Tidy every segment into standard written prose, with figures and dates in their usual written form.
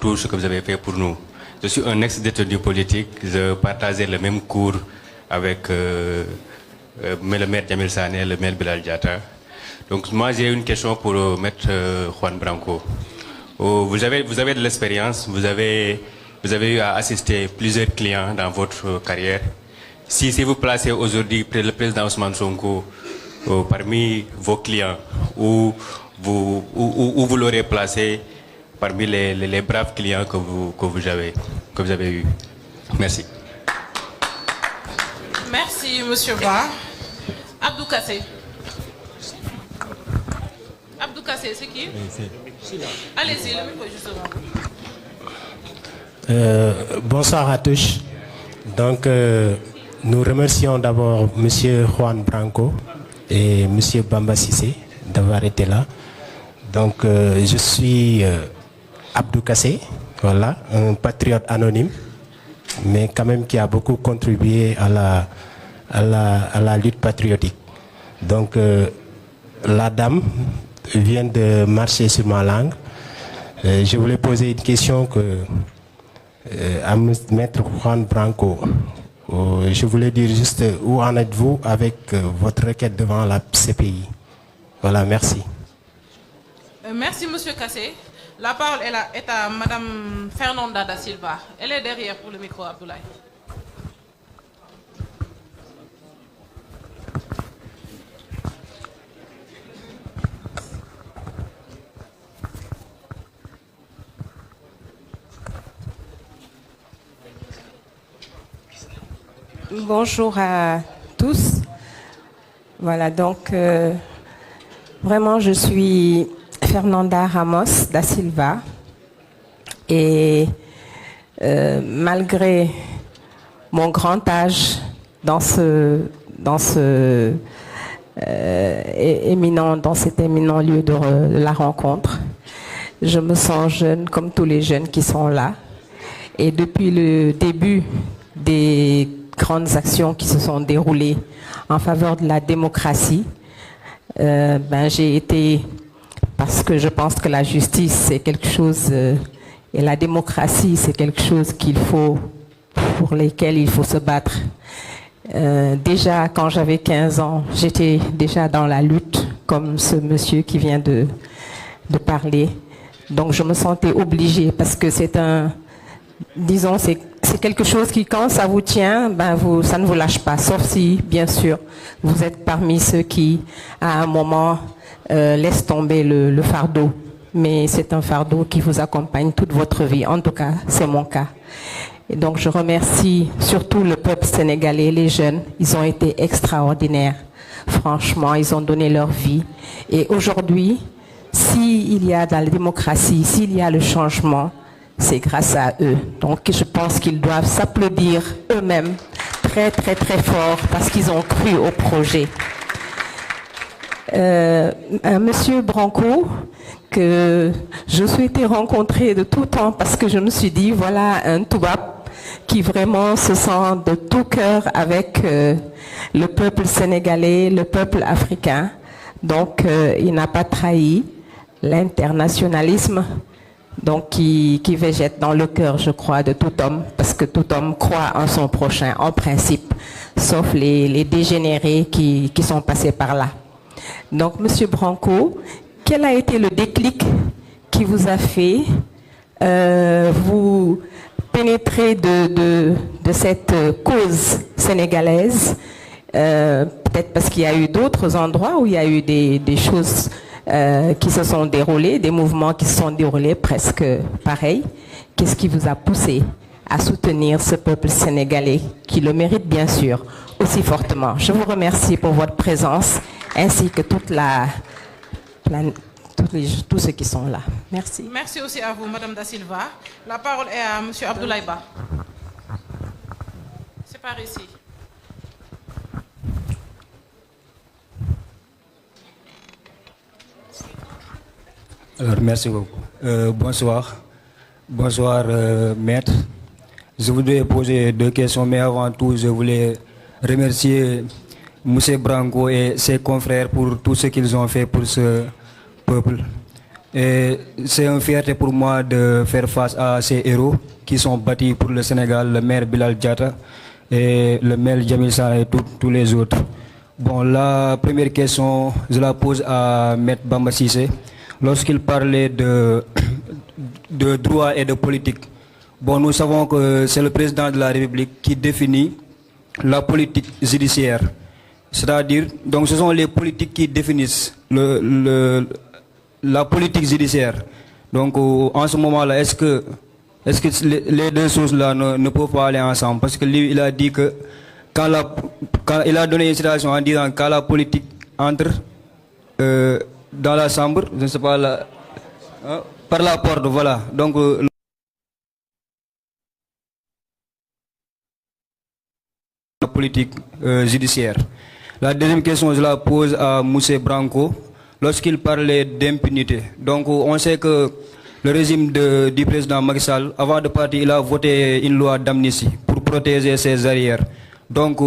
tout ce que vous avez fait pour nous. Je suis un ex-détenu politique, je partageais le même cours avec le maire Jamil Sané, le maire Bilal Diatta. Donc moi j'ai une question pour maître Juan Branco. Vous avez de l'expérience, vous avez eu à assister plusieurs clients dans votre carrière. Si vous placez aujourd'hui le président Ousmane Sonko parmi vos clients, où vous l'aurez placé parmi les braves clients que vous avez eus. Merci. Merci, Monsieur Ba. Abdou Kassé. Abdou Kassé, c'est qui? Allez-y, le micro justement. Bonsoir à tous. Donc, nous remercions d'abord M. Juan Branco et M. Bamba Sissé d'avoir été là. Donc, je suis Abdou Kassé, voilà, un patriote anonyme, mais quand même qui a beaucoup contribué à la lutte patriotique. Donc, la dame vient de marcher sur ma langue. Je voulais poser une question à Maître Juan Branco. Je voulais dire juste où en êtes-vous avec votre requête devant la CPI. Voilà, merci. Merci, Monsieur Kassé. La parole est à Madame Fernanda da Silva. Elle est derrière pour le micro, Abdoulaye. Bonjour à tous. Voilà, donc vraiment je suis Fernanda Ramos da Silva et malgré mon grand âge dans cet éminent lieu de la rencontre, je me sens jeune comme tous les jeunes qui sont là. Et depuis le début des grandes actions qui se sont déroulées en faveur de la démocratie, j'ai été, parce que je pense que la justice c'est quelque chose et la démocratie c'est quelque chose pour lesquels il faut se battre. Déjà quand j'avais 15 ans, j'étais déjà dans la lutte comme ce monsieur qui vient de parler. Donc je me sentais obligée parce que c'est quelque chose qui, quand ça vous tient, ça ne vous lâche pas, sauf si, bien sûr, vous êtes parmi ceux qui, à un moment, laissent tomber le fardeau. Mais c'est un fardeau qui vous accompagne toute votre vie. En tout cas, c'est mon cas. Et donc, je remercie surtout le peuple sénégalais, les jeunes. Ils ont été extraordinaires. Franchement, ils ont donné leur vie. Et aujourd'hui, s'il y a dans la démocratie, s'il y a le changement, c'est grâce à eux. Donc je pense qu'ils doivent s'applaudir eux-mêmes très très très fort parce qu'ils ont cru au projet. Monsieur Branco, que je souhaitais rencontrer de tout temps parce que je me suis dit, voilà un Toubab qui vraiment se sent de tout cœur avec le peuple sénégalais, le peuple africain. Donc il n'a pas trahi l'internationalisme. Donc qui végète dans le cœur, je crois, de tout homme, parce que tout homme croit en son prochain, en principe, sauf les dégénérés qui sont passés par là. Donc, Monsieur Branco, quel a été le déclic qui vous a fait vous pénétrer de cette cause sénégalaise, peut-être parce qu'il y a eu d'autres endroits où il y a eu des choses qui se sont déroulés, des mouvements qui se sont déroulés presque pareils. Qu'est-ce qui vous a poussé à soutenir ce peuple sénégalais qui le mérite bien sûr aussi fortement? Je vous remercie pour votre présence ainsi que tous ceux qui sont là. Merci. Merci aussi à vous, Madame da Silva. La parole est à Monsieur Abdoulaye Ba. C'est par ici. Alors, merci beaucoup. Bonsoir. Bonsoir, maître. Je voudrais poser 2 questions, mais avant tout, je voulais remercier M. Branco et ses confrères pour tout ce qu'ils ont fait pour ce peuple. Et c'est une fierté pour moi de faire face à ces héros qui sont bâtis pour le Sénégal, le maire Bilal Diatta et le maire Jamil Sané et tous les autres. Bon, la première question, je la pose à Maître Bamba Cissé. Lorsqu'il parlait de droit et de politique, bon, nous savons que c'est le président de la République qui définit la politique judiciaire. C'est-à-dire, donc ce sont les politiques qui définissent la politique judiciaire. Donc en ce moment-là, est-ce que les deux choses-là ne peuvent pas aller ensemble? Parce que lui, il a dit que quand il a donné une citation en disant quand la politique entre dans la chambre, je ne sais pas, par la porte, voilà. Donc la politique judiciaire. La deuxième question, je la pose à M. Branco. Lorsqu'il parlait d'impunité, donc on sait que le régime du président Macky Sall, avant de partir, il a voté une loi d'amnistie pour protéger ses arrières. Donc,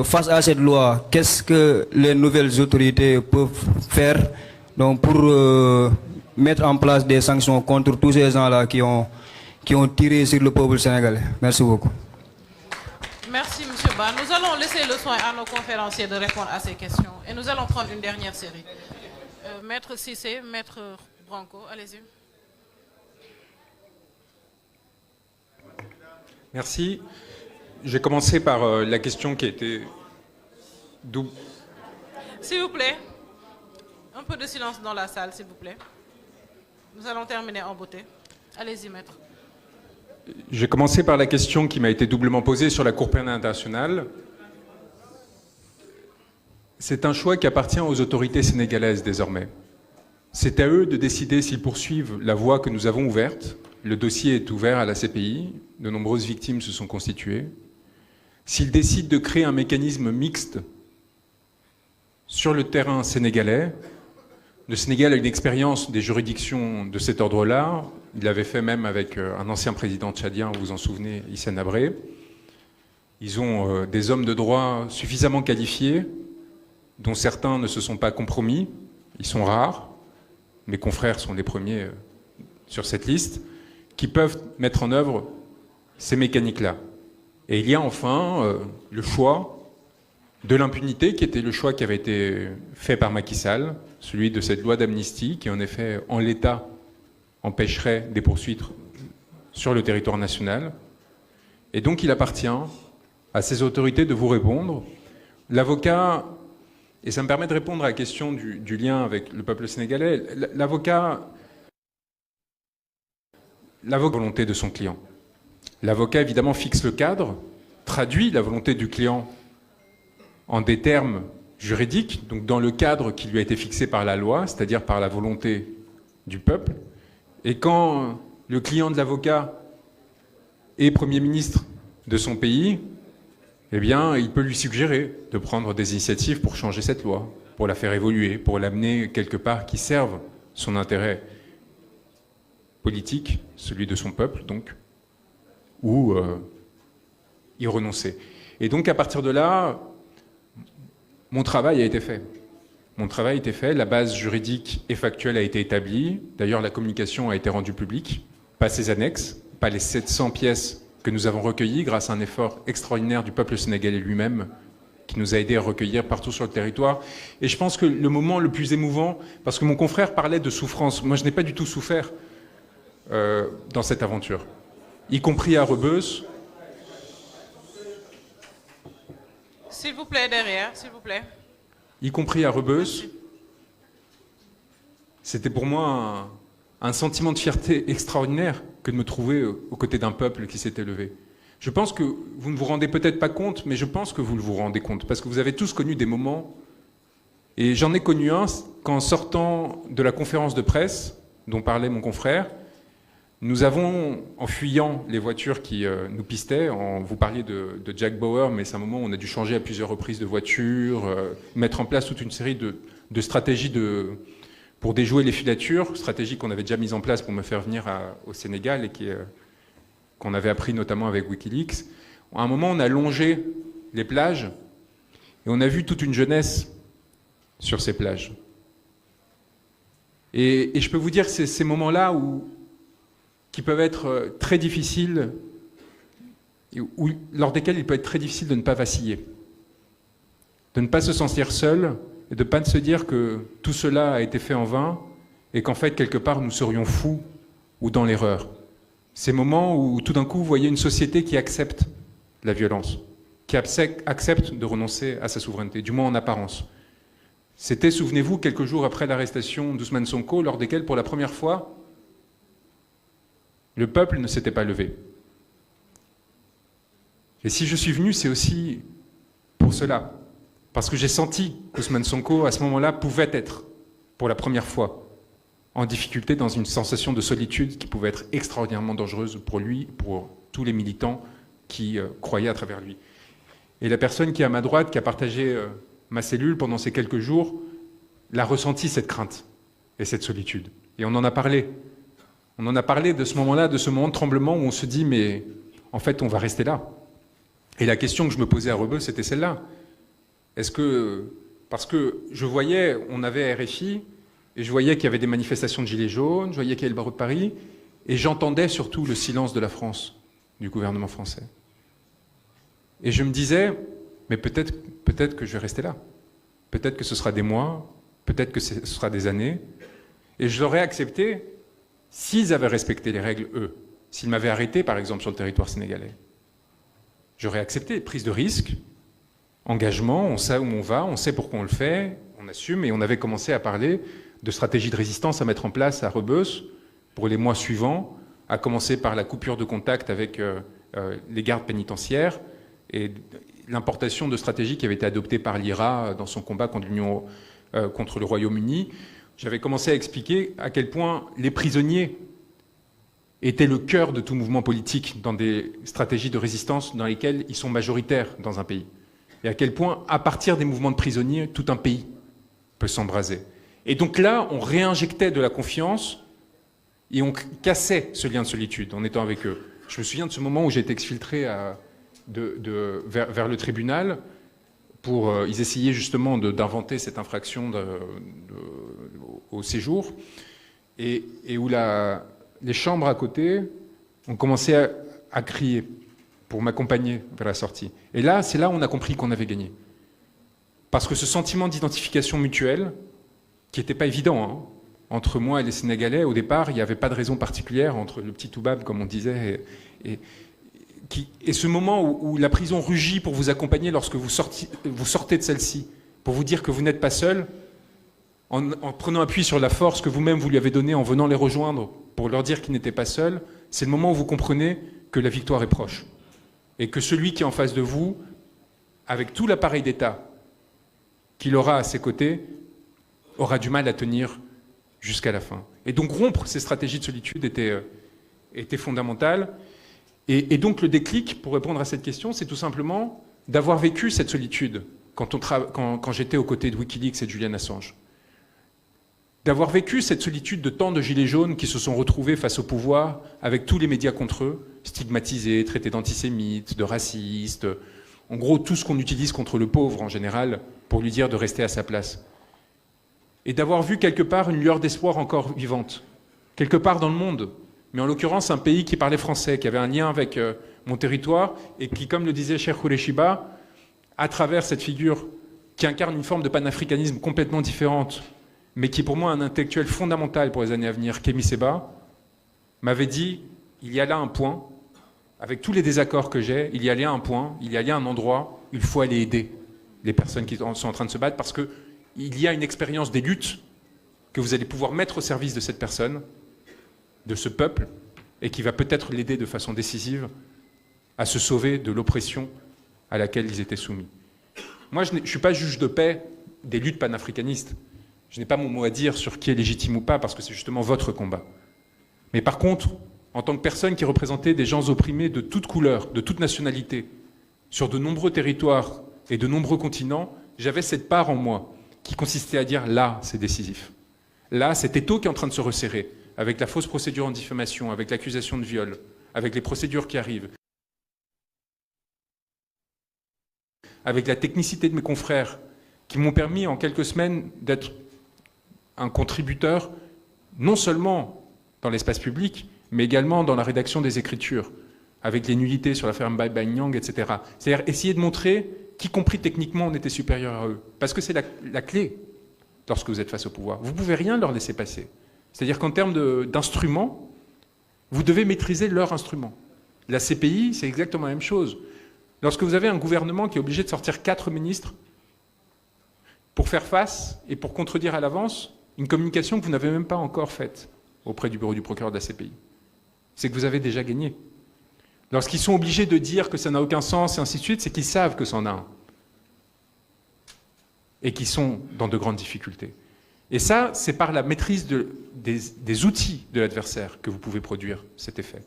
face à cette loi, qu'est-ce que les nouvelles autorités peuvent faire donc, pour mettre en place des sanctions contre tous ces gens-là qui ont tiré sur le peuple sénégalais? Merci beaucoup. Merci, M. Ba. Nous allons laisser le soin à nos conférenciers de répondre à ces questions. Et nous allons prendre une dernière série. Maître Cissé, Maître Branco, allez-y. Merci. Je vais commencer par la question qui a été double. S'il vous plaît, un peu de silence dans la salle, s'il vous plaît. Nous allons terminer en beauté. Allez-y, maître. Je vais commencer par la question qui m'a été doublement posée sur la Cour pénale internationale. C'est un choix qui appartient aux autorités sénégalaises désormais. C'est à eux de décider s'ils poursuivent la voie que nous avons ouverte. Le dossier est ouvert à la CPI, de nombreuses victimes se sont constituées. S'ils décident de créer un mécanisme mixte sur le terrain sénégalais, le Sénégal a une expérience des juridictions de cet ordre-là. Il l'avait fait même avec un ancien président tchadien, vous vous en souvenez, Hissène Habré. Ils ont des hommes de droit suffisamment qualifiés, dont certains ne se sont pas compromis. Ils sont rares. Mes confrères sont les premiers sur cette liste, qui peuvent mettre en œuvre ces mécaniques-là. Et il y a enfin le choix de l'impunité, qui était le choix qui avait été fait par Macky Sall, celui de cette loi d'amnistie, qui en effet, en l'état, empêcherait des poursuites sur le territoire national. Et donc il appartient à ces autorités de vous répondre. L'avocat, et ça me permet de répondre à la question du lien avec le peuple sénégalais, l'avocat volonté de son client. L'avocat, évidemment, fixe le cadre, traduit la volonté du client en des termes juridiques, donc dans le cadre qui lui a été fixé par la loi, c'est-à-dire par la volonté du peuple. Et quand le client de l'avocat est Premier ministre de son pays, eh bien, il peut lui suggérer de prendre des initiatives pour changer cette loi, pour la faire évoluer, pour l'amener quelque part qui serve son intérêt politique, celui de son peuple, donc, ou y renoncer. Et donc, à partir de là, mon travail a été fait. Mon travail a été fait, la base juridique et factuelle a été établie. D'ailleurs, la communication a été rendue publique, pas ses annexes, pas les 700 pièces que nous avons recueillies grâce à un effort extraordinaire du peuple sénégalais lui-même, qui nous a aidés à recueillir partout sur le territoire. Et je pense que le moment le plus émouvant, parce que mon confrère parlait de souffrance, moi je n'ai pas du tout souffert dans cette aventure, y compris à Rebeuss. S'il vous plaît, derrière, s'il vous plaît. Y compris à Rebeuss, c'était pour moi un sentiment de fierté extraordinaire que de me trouver aux côtés d'un peuple qui s'était levé. Je pense que vous ne vous rendez peut-être pas compte, mais je pense que vous vous rendez compte, parce que vous avez tous connu des moments, et j'en ai connu un qu'en sortant de la conférence de presse dont parlait mon confrère, nous avons, en fuyant les voitures qui nous pistaient, vous parliez de Jack Bauer, mais c'est un moment où on a dû changer à plusieurs reprises de voiture, mettre en place toute une série de stratégies pour déjouer les filatures, stratégies qu'on avait déjà mises en place pour me faire venir au Sénégal et qu'on avait appris notamment avec Wikileaks. À un moment, on a longé les plages et on a vu toute une jeunesse sur ces plages. Et je peux vous dire, c'est ces moments-là qui peuvent être très difficiles, lors desquels il peut être très difficile de ne pas vaciller, de ne pas se sentir seul et de ne pas se dire que tout cela a été fait en vain et qu'en fait, quelque part, nous serions fous ou dans l'erreur. Ces moments où tout d'un coup, vous voyez une société qui accepte la violence, qui accepte de renoncer à sa souveraineté, du moins en apparence. C'était, souvenez-vous, quelques jours après l'arrestation d'Ousmane Sonko, lors desquels, pour la première fois, le peuple ne s'était pas levé. Et si je suis venu, c'est aussi pour cela. Parce que j'ai senti qu'Ousmane Sonko, à ce moment-là, pouvait être, pour la première fois, en difficulté dans une sensation de solitude qui pouvait être extraordinairement dangereuse pour lui, pour tous les militants qui croyaient à travers lui. Et la personne qui est à ma droite, qui a partagé ma cellule pendant ces quelques jours, l'a ressenti, cette crainte et cette solitude. Et on en a parlé. On en a parlé de ce moment-là, de ce moment de tremblement où on se dit, mais en fait, on va rester là. Et la question que je me posais à Rebeu, c'était celle-là. Est-ce que... Parce que je voyais, on avait RFI, et je voyais qu'il y avait des manifestations de Gilets jaunes, je voyais qu'il y avait le barreau de Paris, et j'entendais surtout le silence de la France, du gouvernement français. Et je me disais, mais peut-être que je vais rester là. Peut-être que ce sera des mois, peut-être que ce sera des années. Et je l'aurais accepté s'ils avaient respecté les règles, eux. S'ils m'avaient arrêté, par exemple, sur le territoire sénégalais. J'aurais accepté, prise de risque, engagement, on sait où on va, on sait pourquoi on le fait, on assume, et on avait commencé à parler de stratégies de résistance à mettre en place à Rebeuss pour les mois suivants, à commencer par la coupure de contact avec les gardes pénitentiaires et l'importation de stratégies qui avaient été adoptées par l'IRA dans son combat contre le Royaume-Uni. J'avais commencé à expliquer à quel point les prisonniers étaient le cœur de tout mouvement politique dans des stratégies de résistance dans lesquelles ils sont majoritaires dans un pays. Et à quel point, à partir des mouvements de prisonniers, tout un pays peut s'embraser. Et donc là, on réinjectait de la confiance et on cassait ce lien de solitude en étant avec eux. Je me souviens de ce moment où j'ai été exfiltré vers le tribunal pour... ils essayaient justement d'inventer cette infraction au séjour et où les chambres à côté ont commencé à crier pour m'accompagner vers la sortie. Et là, c'est là où on a compris qu'on avait gagné. Parce que ce sentiment d'identification mutuelle, qui n'était pas évident, hein, entre moi et les Sénégalais, au départ, il n'y avait pas de raison particulière entre le petit Toubab, comme on disait, et ce moment où la prison rugit pour vous accompagner lorsque vous sortez de celle-ci, pour vous dire que vous n'êtes pas seul, en prenant appui sur la force que vous-même vous lui avez donnée en venant les rejoindre pour leur dire qu'ils n'étaient pas seuls, c'est le moment où vous comprenez que la victoire est proche. Et que celui qui est en face de vous, avec tout l'appareil d'État qu'il aura à ses côtés, aura du mal à tenir jusqu'à la fin. Et donc rompre ces stratégies de solitude était fondamental. Et donc le déclic, pour répondre à cette question, c'est tout simplement d'avoir vécu cette solitude quand j'étais aux côtés de Wikileaks et de Julian Assange. D'avoir vécu cette solitude de tant de gilets jaunes qui se sont retrouvés face au pouvoir avec tous les médias contre eux, stigmatisés, traités d'antisémites, de racistes, en gros tout ce qu'on utilise contre le pauvre en général pour lui dire de rester à sa place. Et d'avoir vu quelque part une lueur d'espoir encore vivante, quelque part dans le monde, mais en l'occurrence un pays qui parlait français, qui avait un lien avec mon territoire et qui, comme le disait Cheikh Khoureyshiba, à travers cette figure qui incarne une forme de panafricanisme complètement différente, mais qui est pour moi un intellectuel fondamental pour les années à venir, Kémy Séba, m'avait dit, il y a là un point, avec tous les désaccords que j'ai, il y a là un point, il y a là un endroit, il faut aller aider les personnes qui sont en train de se battre, parce qu'il y a une expérience des luttes que vous allez pouvoir mettre au service de cette personne, de ce peuple, et qui va peut-être l'aider de façon décisive à se sauver de l'oppression à laquelle ils étaient soumis. Moi, je ne suis pas juge de paix des luttes panafricanistes. Je n'ai pas mon mot à dire sur qui est légitime ou pas, parce que c'est justement votre combat. Mais par contre, en tant que personne qui représentait des gens opprimés de toutes couleurs, de toutes nationalités, sur de nombreux territoires et de nombreux continents, j'avais cette part en moi qui consistait à dire, là, c'est décisif. Là, cet étau qui est en train de se resserrer, avec la fausse procédure en diffamation, avec l'accusation de viol, avec les procédures qui arrivent, avec la technicité de mes confrères, qui m'ont permis en quelques semaines d'être un contributeur non seulement dans l'espace public, mais également dans la rédaction des écritures, avec les nullités sur l'affaire Mbai Banyang, etc. C'est-à-dire essayer de montrer qu'y compris techniquement, on était supérieur à eux. Parce que c'est la clé lorsque vous êtes face au pouvoir. Vous ne pouvez rien leur laisser passer. C'est-à-dire qu'en termes d'instruments, vous devez maîtriser leur instrument. La CPI, c'est exactement la même chose. Lorsque vous avez un gouvernement qui est obligé de sortir 4 ministres pour faire face et pour contredire à l'avance une communication que vous n'avez même pas encore faite auprès du bureau du procureur de la CPI, c'est que vous avez déjà gagné. Lorsqu'ils sont obligés de dire que ça n'a aucun sens et ainsi de suite, c'est qu'ils savent que ça en a un. Et qu'ils sont dans de grandes difficultés. Et ça, c'est par la maîtrise des outils de l'adversaire que vous pouvez produire cet effet.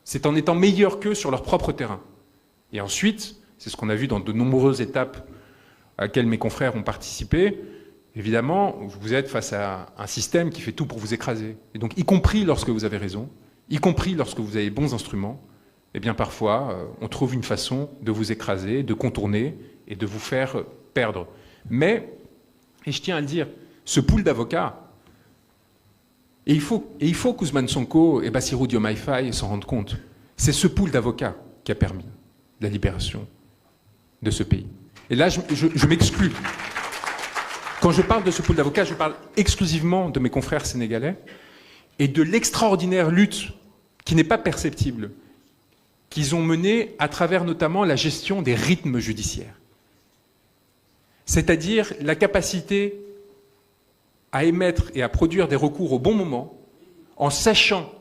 C'est en étant meilleur qu'eux sur leur propre terrain. Et ensuite, c'est ce qu'on a vu dans de nombreuses étapes à laquelle mes confrères ont participé, évidemment, vous êtes face à un système qui fait tout pour vous écraser. Et donc, y compris lorsque vous avez raison, y compris lorsque vous avez bons instruments, eh bien parfois, on trouve une façon de vous écraser, de contourner et de vous faire perdre. Mais, et je tiens à le dire, ce pool d'avocats, et il faut qu'Ousmane Sonko et Bassirou Diomaye Faye s'en rendent compte, c'est ce pool d'avocats qui a permis la libération de ce pays. Et là, je m'exclus. Quand je parle de ce pool d'avocats, je parle exclusivement de mes confrères sénégalais et de l'extraordinaire lutte qui n'est pas perceptible qu'ils ont menée à travers notamment la gestion des rythmes judiciaires. C'est-à-dire la capacité à émettre et à produire des recours au bon moment, en sachant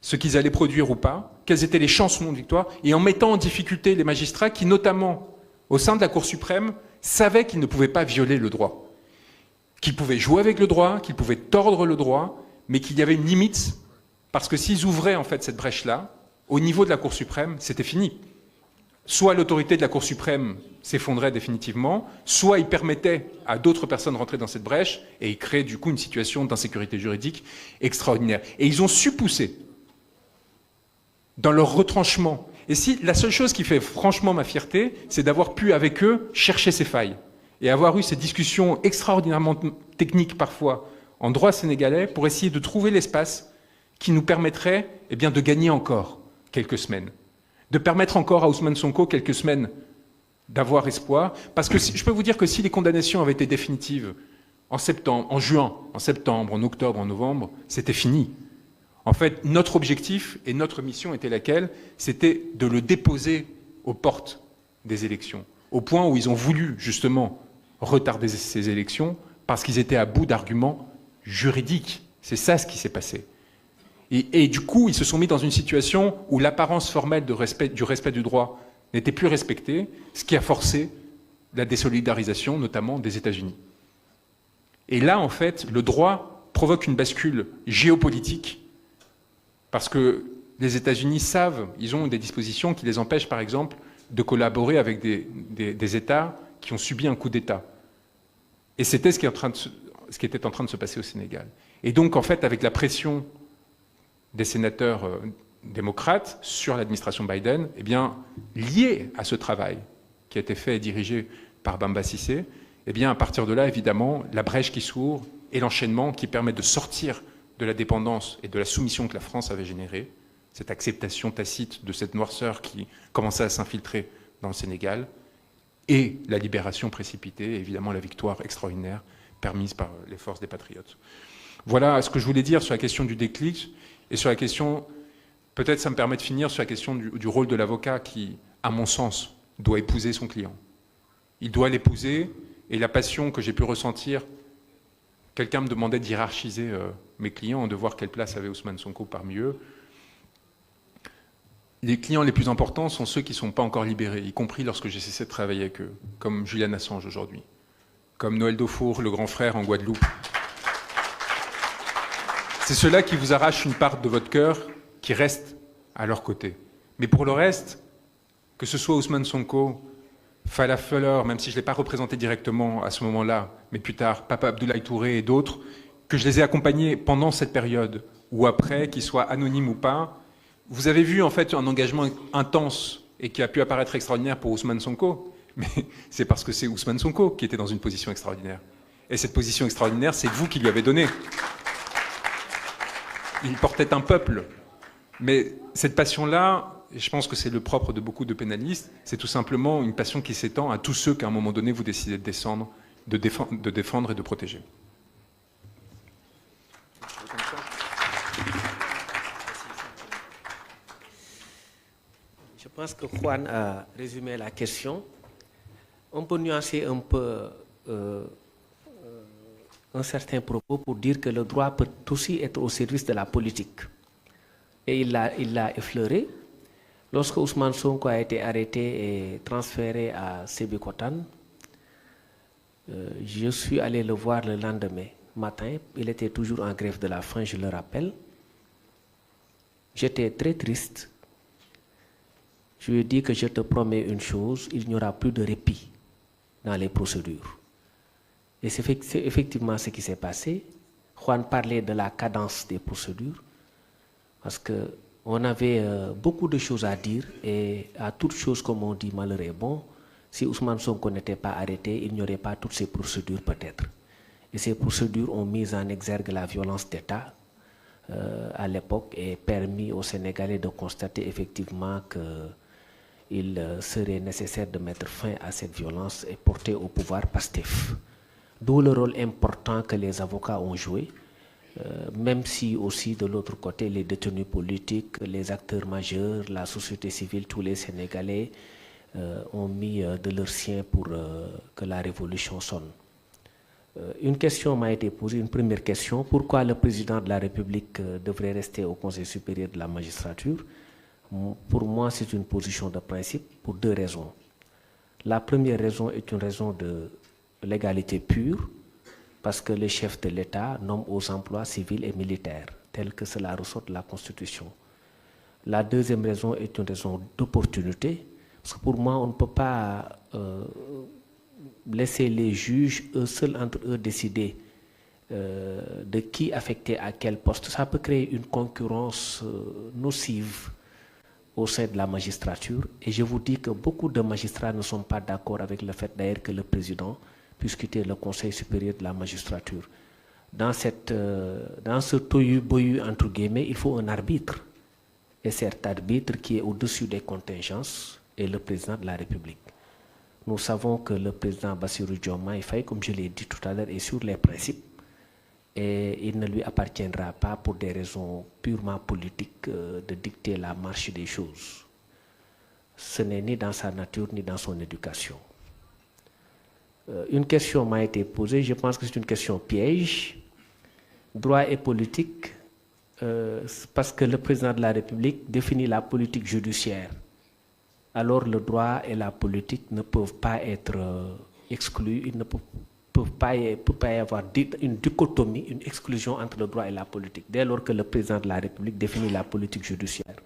ce qu'ils allaient produire ou pas, quelles étaient les chances ou non de victoire, et en mettant en difficulté les magistrats qui, notamment au sein de la Cour suprême, savaient qu'ils ne pouvaient pas violer le droit, qu'ils pouvaient jouer avec le droit, qu'ils pouvaient tordre le droit, mais qu'il y avait une limite, parce que s'ils ouvraient en fait cette brèche-là, au niveau de la Cour suprême, c'était fini. Soit l'autorité de la Cour suprême s'effondrait définitivement, soit il permettait à d'autres personnes de rentrer dans cette brèche et il créait du coup une situation d'insécurité juridique extraordinaire. Et ils ont su pousser dans leur retranchement. Et si la seule chose qui fait franchement ma fierté, c'est d'avoir pu avec eux chercher ces failles et avoir eu ces discussions extraordinairement techniques parfois en droit sénégalais pour essayer de trouver l'espace qui nous permettrait eh bien, de gagner encore quelques semaines. De permettre encore à Ousmane Sonko quelques semaines d'avoir espoir. Parce que je peux vous dire que si les condamnations avaient été définitives en septembre, en juin, en septembre, en octobre, en novembre, c'était fini. En fait, notre objectif et notre mission était laquelle? C'était de le déposer aux portes des élections. Au point où ils ont voulu justement retarder ces élections parce qu'ils étaient à bout d'arguments juridiques. C'est ça ce qui s'est passé. Et du coup, ils se sont mis dans une situation où l'apparence formelle du respect du droit n'était plus respectée, ce qui a forcé la désolidarisation, notamment des États-Unis. Et là, en fait, le droit provoque une bascule géopolitique, parce que les États-Unis savent, ils ont des dispositions qui les empêchent, par exemple, de collaborer avec des États qui ont subi un coup d'État. Et c'était ce qui était en train de se passer au Sénégal. Et donc, en fait, avec la pression des sénateurs démocrates sur l'administration Biden, eh bien, lié à ce travail qui a été fait et dirigé par Bamba Cissé, eh bien, à partir de là, évidemment, la brèche qui s'ouvre et l'enchaînement qui permet de sortir de la dépendance et de la soumission que la France avait générée, cette acceptation tacite de cette noirceur qui commençait à s'infiltrer dans le Sénégal, et la libération précipitée, et évidemment la victoire extraordinaire permise par les forces des patriotes. Voilà ce que je voulais dire sur la question du déclic. Et sur la question, peut-être ça me permet de finir sur la question du rôle de l'avocat qui, à mon sens, doit épouser son client. Il doit l'épouser, et la passion que j'ai pu ressentir, quelqu'un me demandait d'hiérarchiser mes clients, de voir quelle place avait Ousmane Sonko parmi eux. Les clients les plus importants sont ceux qui ne sont pas encore libérés, y compris lorsque j'ai cessé de travailler avec eux, comme Julian Assange aujourd'hui, comme Noël Daufour, le grand frère en Guadeloupe. C'est ceux-là qui vous arrachent une part de votre cœur, qui reste à leur côté. Mais pour le reste, que ce soit Ousmane Sonko, Falla Fleur, même si je ne l'ai pas représenté directement à ce moment-là, mais plus tard, Papa Abdoulaye Touré et d'autres, que je les ai accompagnés pendant cette période, ou après, qu'ils soient anonymes ou pas, vous avez vu en fait un engagement intense et qui a pu apparaître extraordinaire pour Ousmane Sonko, mais c'est parce que c'est Ousmane Sonko qui était dans une position extraordinaire. Et cette position extraordinaire, c'est vous qui lui avez donné. il portait un peuple. Mais cette passion-là, et je pense que c'est le propre de beaucoup de pénalistes, c'est tout simplement une passion qui s'étend à tous ceux qu'à un moment donné vous décidez de descendre, de défendre et de protéger. Je pense que Juan a résumé la question. On peut nuancer un peu un certain propos pour dire que le droit peut aussi être au service de la politique. Et il l'a effleuré. Lorsque Ousmane Sonko a été arrêté et transféré à Sébikotane, je suis allé le voir le lendemain matin. Il était toujours en grève de la faim, je le rappelle. J'étais très triste. Je lui ai dit que je te promets une chose, il n'y aura plus de répit dans les procédures. Et c'est effectivement ce qui s'est passé. Juan parlait de la cadence des procédures, parce qu'on avait beaucoup de choses à dire, et à toute chose, comme on dit, malheur est bon. Si Ousmane Sonko n'était pas arrêté, il n'y aurait pas toutes ces procédures peut-être. Et ces procédures ont mis en exergue la violence d'État à l'époque et permis aux Sénégalais de constater effectivement qu'il serait nécessaire de mettre fin à cette violence et porter au pouvoir Pastef. D'où le rôle important que les avocats ont joué, même si aussi de l'autre côté les détenus politiques, les acteurs majeurs, la société civile, tous les Sénégalais ont mis de leur sien pour que la révolution sonne. Une question m'a été posée, une première question: pourquoi le président de la République devrait rester au Conseil supérieur de la magistrature? Pour moi, c'est une position de principe pour deux raisons. La première raison est une raison de légalité pure, parce que le chef de l'État nomme aux emplois civils et militaires, tel que cela ressort de la Constitution. La deuxième raison est une raison d'opportunité, parce que pour moi, on ne peut pas laisser les juges, eux seuls entre eux, décider de qui affecter à quel poste. Ça peut créer une concurrence nocive au sein de la magistrature. Et je vous dis que beaucoup de magistrats ne sont pas d'accord avec le fait d'ailleurs que le président puisse quitter le Conseil supérieur de la magistrature. Dans ce tohu-bohu, entre guillemets, il faut un arbitre. Et cet arbitre qui est au-dessus des contingences est le président de la République. Nous savons que le président Bassirou Diomaye Faye, comme je l'ai dit tout à l'heure, est sur les principes et il ne lui appartiendra pas, pour des raisons purement politiques, de dicter la marche des choses. Ce n'est ni dans sa nature ni dans son éducation. Une question m'a été posée, je pense que c'est une question piège. Droit et politique, parce que le président de la République définit la politique judiciaire. Alors le droit et la politique ne peuvent pas être exclus, il ne peut pas y avoir une dichotomie, une exclusion entre le droit et la politique, dès lors que le président de la République définit la politique judiciaire.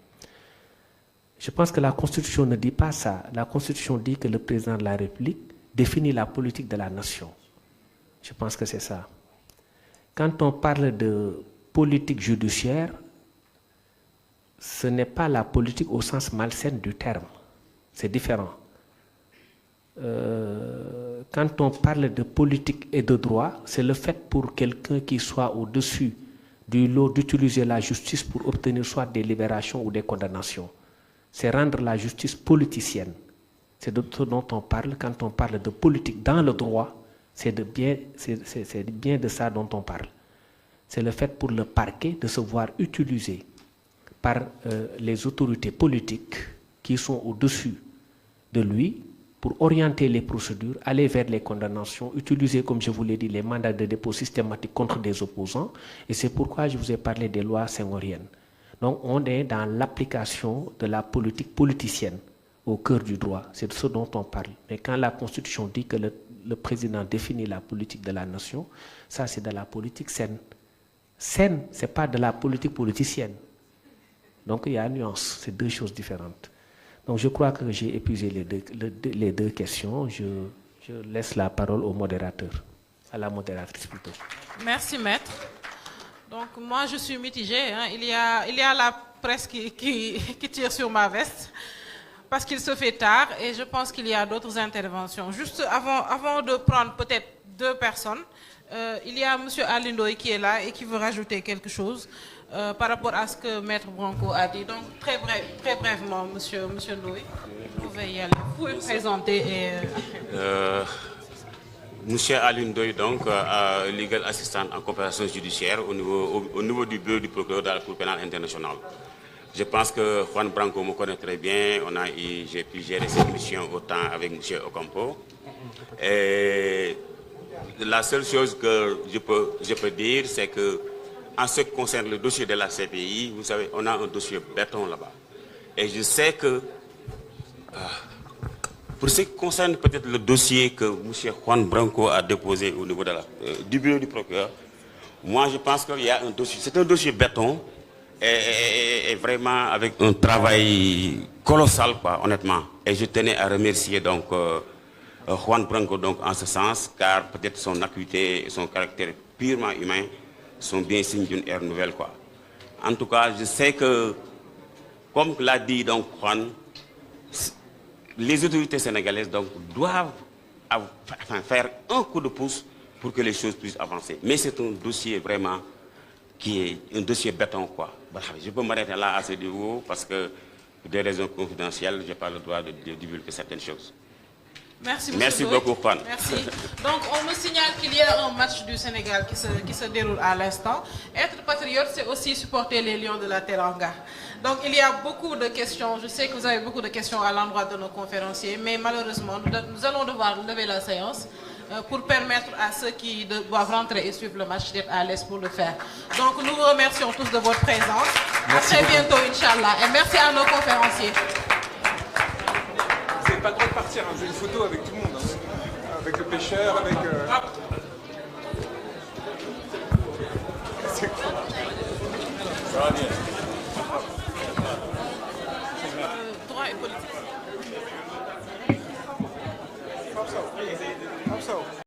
Je pense que la Constitution ne dit pas ça. La Constitution dit que le président de la République définit la politique de la nation. Je pense que c'est ça. Quand on parle de politique judiciaire, ce n'est pas la politique au sens malsain du terme. C'est différent. Quand on parle de politique et de droit, c'est le fait pour quelqu'un qui soit au-dessus du lot d'utiliser la justice pour obtenir soit des libérations ou des condamnations. C'est rendre la justice politicienne. C'est de ce dont on parle quand on parle de politique dans le droit. C'est bien de ça dont on parle. C'est le fait pour le parquet de se voir utilisé par les autorités politiques qui sont au-dessus de lui pour orienter les procédures, aller vers les condamnations, utiliser, comme je vous l'ai dit, les mandats de dépôt systématiques contre des opposants. Et c'est pourquoi je vous ai parlé des lois senghoriennes. Donc on est dans l'application de la politique politicienne au cœur du droit. C'est de ce dont on parle. Mais quand la Constitution dit que le président définit la politique de la nation, ça c'est de la politique saine. Saine, ce n'est pas de la politique politicienne. Donc il y a une nuance, c'est deux choses différentes. Donc je crois que j'ai épuisé les deux questions. Je laisse la parole au modérateur, à la modératrice plutôt. Merci, maître. Donc moi je suis mitigée. Hein. Il y a la presse qui tire sur ma veste parce qu'il se fait tard et je pense qu'il y a d'autres interventions. Juste avant de prendre peut-être deux personnes, il y a M. Alindoy qui est là et qui veut rajouter quelque chose. par rapport à ce que Maître Branco a dit. Donc, très brièvement, Monsieur Ndoye, vous pouvez y aller. Vous pouvez présenter et... Monsieur Alioune Ndoye, donc, legal assistant en coopération judiciaire au niveau du bureau du procureur de la Cour pénale internationale. Je pense que Juan Branco me connaît très bien. J'ai pu gérer cette mission autant avec M. Ocampo. Et la seule chose que je peux dire, c'est que en ce qui concerne le dossier de la CPI, vous savez, on a un dossier béton là-bas. Et je sais que, pour ce qui concerne peut-être le dossier que M. Juan Branco a déposé au niveau du bureau du procureur, moi je pense qu'il y a un dossier, c'est un dossier béton, et vraiment avec un travail colossal, quoi, honnêtement. Et je tenais à remercier donc Juan Branco donc, en ce sens, car peut-être son acuité et son caractère purement humain sont bien signes d'une ère nouvelle, quoi. En tout cas, je sais que, comme l'a dit donc Juan, les autorités sénégalaises donc, doivent faire un coup de pouce pour que les choses puissent avancer. Mais c'est un dossier vraiment qui est un dossier béton, quoi. Je peux m'arrêter là à ce niveau parce que, pour des raisons confidentielles, je n'ai pas le droit de divulguer certaines choses. Merci beaucoup, Juan. Merci. Donc, on me signale qu'il y a un match du Sénégal qui se déroule à l'instant. Être patriote, c'est aussi supporter les Lions de la Teranga. Donc, il y a beaucoup de questions. Je sais que vous avez beaucoup de questions à l'endroit de nos conférenciers, mais malheureusement, nous allons devoir lever la séance pour permettre à ceux qui doivent rentrer et suivre le match d'être à l'aise pour le faire. Donc, nous vous remercions tous de votre présence. Merci à très beaucoup. bientôt, Inch'Allah. Et merci à nos conférenciers. Vous n'avez pas le droit de partir, hein. J'ai une photo avec tout le monde, hein. Avec le pêcheur, avec... Ça va bien. Droit et politique. How so?